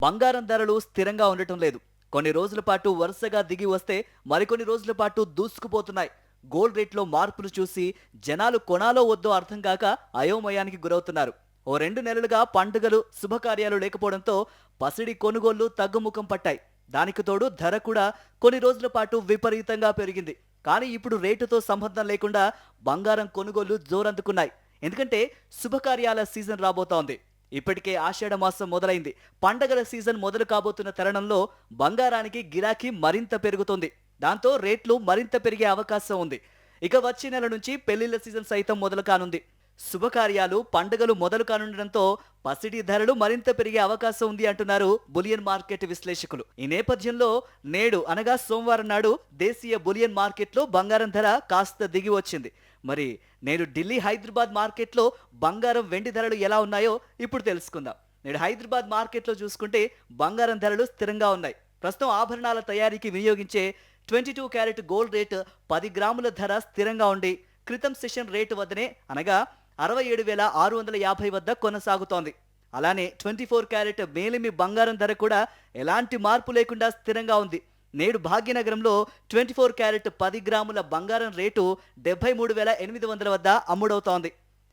బంగారం ధరలు స్థిరంగా ఉండటం లేదు. కొన్ని రోజుల పాటు వరుసగా దిగి వస్తే మరికొన్ని రోజుల పాటు దూసుకుపోతున్నాయి. గోల్డ్ రేట్లో మార్పులు చూసి జనాలు కొనాలో వద్దో అర్థం కాక అయోమయానికి గురవుతున్నారు. ఓ 2 నెలలుగా పండుగలు శుభకార్యాలు లేకపోవడంతో పసిడి కొనుగోళ్లు తగ్గుముఖం పట్టాయి. దానికి తోడు ధర కూడా కొన్ని రోజుల పాటు విపరీతంగా పెరిగింది. కానీ ఇప్పుడు రేటుతో సంబంధం లేకుండా బంగారం కొనుగోళ్లు జోరందుకున్నాయి. ఎందుకంటే శుభకార్యాల సీజన్ రాబోతోంది. ఇప్పటికే ఆషాఢ మాసం మొదలైంది. పండగల సీజన్ మొదలు కాబోతున్న తరుణంలో బంగారానికి గిరాకీ మరింత పెరుగుతుంది. దాంతో రేట్లు మరింత పెరిగే అవకాశం ఉంది. ఇక వచ్చే నెల నుంచి పెళ్లిళ్ల సీజన్ సైతం మొదలు కానుంది. శుభకార్యాలు పండుగలు మొదలు కానుండడంతో పసిడి ధరలు మరింత పెరిగే అవకాశం ఉంది అంటున్నారు బులియన్ మార్కెట్ విశ్లేషకులు. ఈ నేపథ్యంలో నేడు అనగా సోమవారం నాడు దేశీయ బులియన్ మార్కెట్లో బంగారం ధర కాస్త దిగి వచ్చింది. మరి నేడు ఢిల్లీ హైదరాబాద్ మార్కెట్లో బంగారం వెండి ధరలు ఎలా ఉన్నాయో ఇప్పుడు తెలుసుకుందాం. నేడు హైదరాబాద్ మార్కెట్లో చూసుకుంటే బంగారం ధరలు స్థిరంగా ఉన్నాయి. ప్రస్తుతం ఆభరణాల తయారీకి వినియోగించే 22 క్యారెట్ గోల్డ్ రేటు 10 గ్రాముల ధర స్థిరంగా ఉండి క్రితం సెషన్ రేటు వద్దనే అనగా 67,650 వద్ద కొనసాగుతోంది. అలానే 24 క్యారెట్ మేలిమి బంగారం ధర కూడా ఎలాంటి మార్పు లేకుండా స్థిరంగా ఉంది. నేడు భాగ్యనగరంలో 24 క్యారెట్ 10 గ్రాముల బంగారం రేటు 73,800 వద్ద అమ్ముడవుతోంది.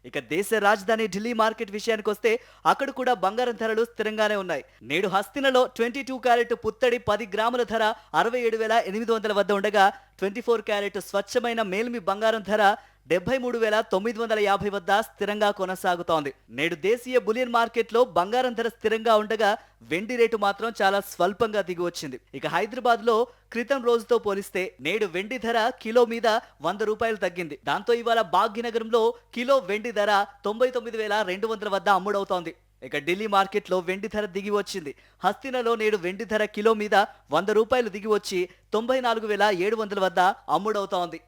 ఇక దేశ రాజధాని ఢిల్లీ మార్కెట్ విషయానికి వస్తే అక్కడ కూడా బంగారం ధరలు స్థిరంగానే ఉన్నాయి. నేడు హస్తినలో 22 క్యారెట్ పుత్తడి 10 గ్రాముల ధర 67,800 వద్ద ఉండగా 24 క్యారెట్ స్వచ్ఛమైన మేల్మి బంగారం ధర 73,950 వద్ద స్థిరంగా కొనసాగుతోంది. నేడు దేశీయ బులియన్ మార్కెట్లో బంగారం ధర స్థిరంగా ఉండగా వెండి రేటు మాత్రం చాలా స్వల్పంగా దిగి వచ్చింది. ఇక హైదరాబాద్ లో క్రితం రోజుతో పోలిస్తే నేడు వెండి ధర కిలో మీద 100 రూపాయలు తగ్గింది. దాంతో ఇవాళ భాగ్యనగరంలో కిలో వెండి ధర 99,200 వద్ద అమ్ముడవుతోంది. ఇక ఢిల్లీ మార్కెట్లో వెండి ధర దిగి వచ్చింది. హస్తినలో నేడు వెండి ధర కిలో మీద 100 రూపాయలు దిగి వచ్చి 94,700 వద్ద అమ్ముడవుతోంది.